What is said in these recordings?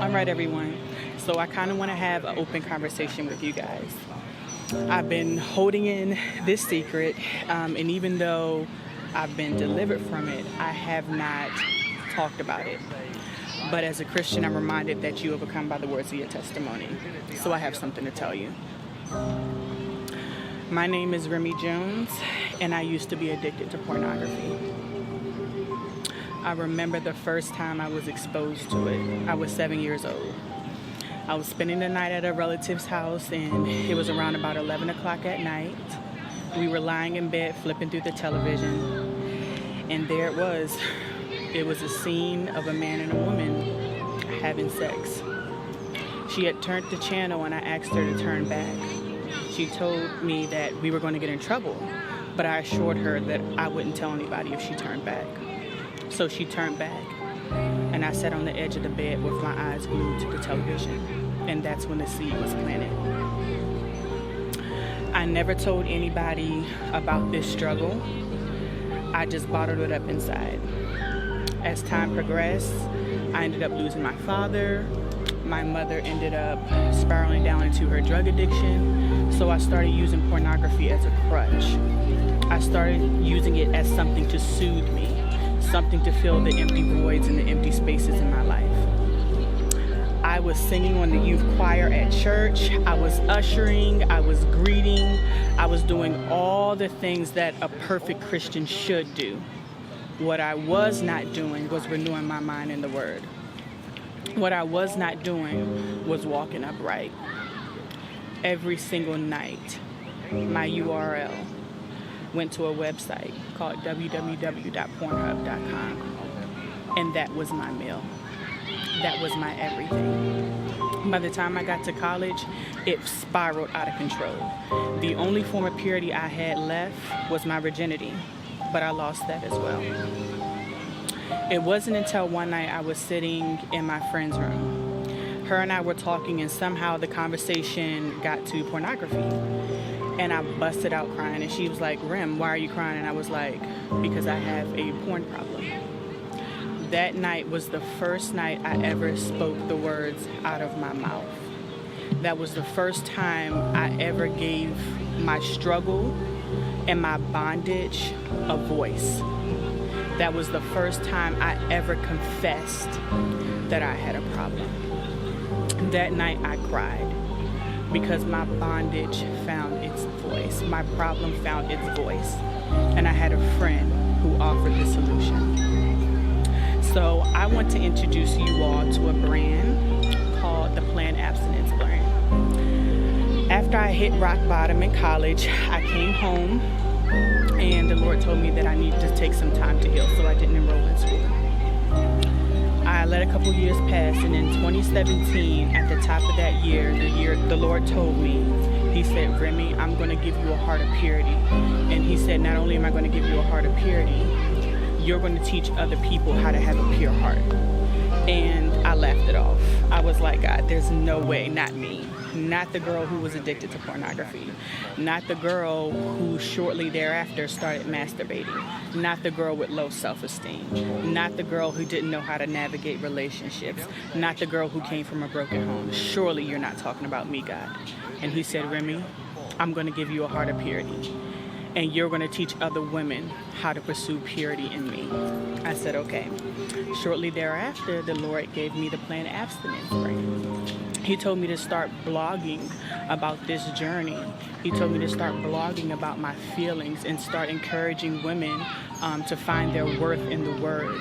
All right, everyone. So I kind of want to have an open conversation with you guys. I've been holding in this secret, and even though I've been delivered from it, I have not talked about it. But as a Christian, I'm reminded that you overcome by the words of your testimony. So I have something to tell you. My name is Remy Jones, and I used to be addicted to pornography. I remember the first time I was exposed to it. I was 7 years old. I was spending the night at a relative's house, and it was around about 11 o'clock at night. We were lying in bed, flipping through the television, and there it was. It was a scene of a man and a woman having sex. She had turned the channel, and I asked her to turn back. She told me that we were going to get in trouble, but I assured her that I wouldn't tell anybody if she turned back. So she turned back, and I sat on the edge of the bed with my eyes glued to the television, and that's when the seed was planted. I never told anybody about this struggle. I just bottled it up inside. As time progressed, I ended up losing my father. My mother ended up spiraling down into her drug addiction, so I started using pornography as a crutch. I started using it as something to soothe me, something to fill the empty voids and the empty spaces in my life. I was singing on the youth choir at church. I was ushering. I was greeting. I was doing all the things that a perfect Christian should do. What I was not doing was renewing my mind in the Word. What I was not doing was walking upright. Every single night, my URL went to a website called www.pornhub.com, and that was my meal. That was my everything. By the time I got to college, it spiraled out of control. The only form of purity I had left was my virginity, but I lost that as well. It wasn't until one night I was sitting in my friend's room. Her and I were talking, and somehow the conversation got to pornography. And I busted out crying, and she was like, "Rem, why are you crying?" And I was like, "Because I have a porn problem." That night was the first night I ever spoke the words out of my mouth. That was the first time I ever gave my struggle and my bondage a voice. That was the first time I ever confessed that I had a problem. That night I cried because my bondage found its voice. My problem found its voice. And I had a friend who offered the solution. So I want to introduce you all to a brand called the Abstinence brand. After I hit rock bottom in college, I came home, and the Lord told me that I needed to take some time to heal, so I didn't enroll in school. I let a couple years pass, and in 2017, at the top of that year, the Lord told me, He said, "Remy, I'm going to give you a heart of purity." And He said, not only am I going to give you a heart of purity, you're going to teach other people how to have a pure heart. And I laughed it off. I was like, God, there's no way, not me. Not the girl who was addicted to pornography. Not the girl who shortly thereafter started masturbating. Not the girl with low self-esteem. Not the girl who didn't know how to navigate relationships. Not the girl who came from a broken home. Surely you're not talking about me, God. And He said, "Remy, I'm going to give you a heart of purity. And you're going to teach other women how to pursue purity in me." I said, okay. Shortly thereafter, the Lord gave me the Abstinence brand. He told me to start blogging about this journey. He told me to start blogging about my feelings and start encouraging women to find their worth in the Word.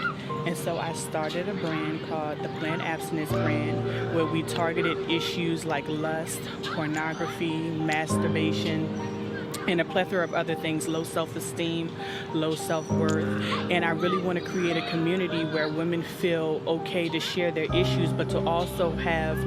And so I started a brand called the Abstinence brand, where we targeted issues like lust, pornography, masturbation, and a plethora of other things, low self-esteem, low self-worth. And I really want to create a community where women feel okay to share their issues, but to also have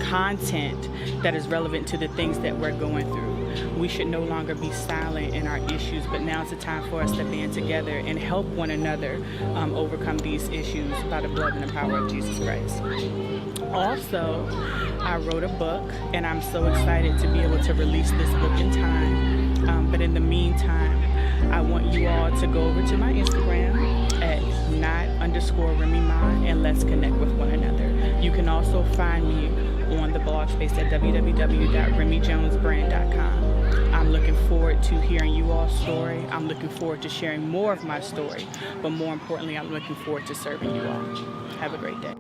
content that is relevant to the things that we're going through. We should no longer be silent in our issues, but now it's the time for us to band together and help one another overcome these issues by the blood and the power of Jesus Christ. Also, I wrote a book, and I'm so excited to be able to release this book in time. But in the meantime, I want you all to go over to my Instagram at @not_Remy Ma, and let's connect with one another. You can also find me on the blog space at www.remyjonesbrand.com. I'm looking forward to hearing you all's story. I'm looking forward to sharing more of my story. But more importantly, I'm looking forward to serving you all. Have a great day.